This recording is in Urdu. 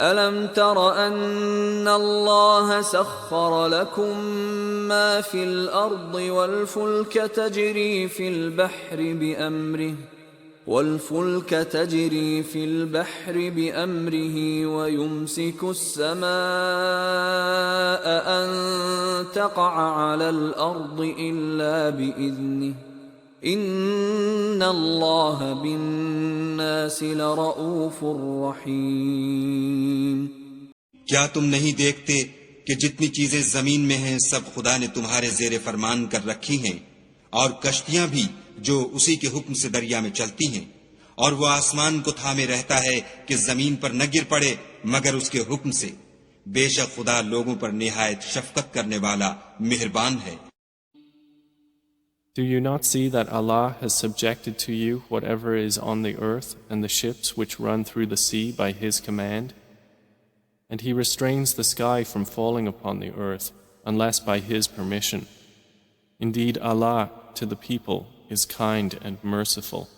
أَلَمْ تَرَ أَنَّ اللَّهَ سَخَّرَ لَكُم مَّا فِي الْأَرْضِ وَالْفُلْكَ تَجْرِي فِي الْبَحْرِ بِأَمْرِهِ وَيُمْسِكُ السَّمَاءَ أَن تَقَعَ عَلَى الْأَرْضِ إِلَّا بِإِذْنِهِ إِنَّ اللَّهَ بِالنَّاسِ لَرَءُوفٌ رَحِيمٌ۔ کیا تم نہیں دیکھتے کہ جتنی چیزیں زمین میں ہیں سب خدا نے تمہارے زیر فرمان کر رکھی ہیں، اور کشتیاں بھی جو اسی کے حکم سے دریا میں چلتی ہیں، اور وہ آسمان کو تھامے رہتا ہے کہ زمین پر نہ گر پڑے مگر اس کے حکم سے، بےشک خدا لوگوں پر نہایت شفقت کرنے والا مہربان ہے۔ Do you not see that Allah has subjected to you whatever is on the earth and the ships which run through the sea by His command? And He restrains the sky from falling upon the earth unless by His permission. Indeed, Allah to the people is kind and merciful.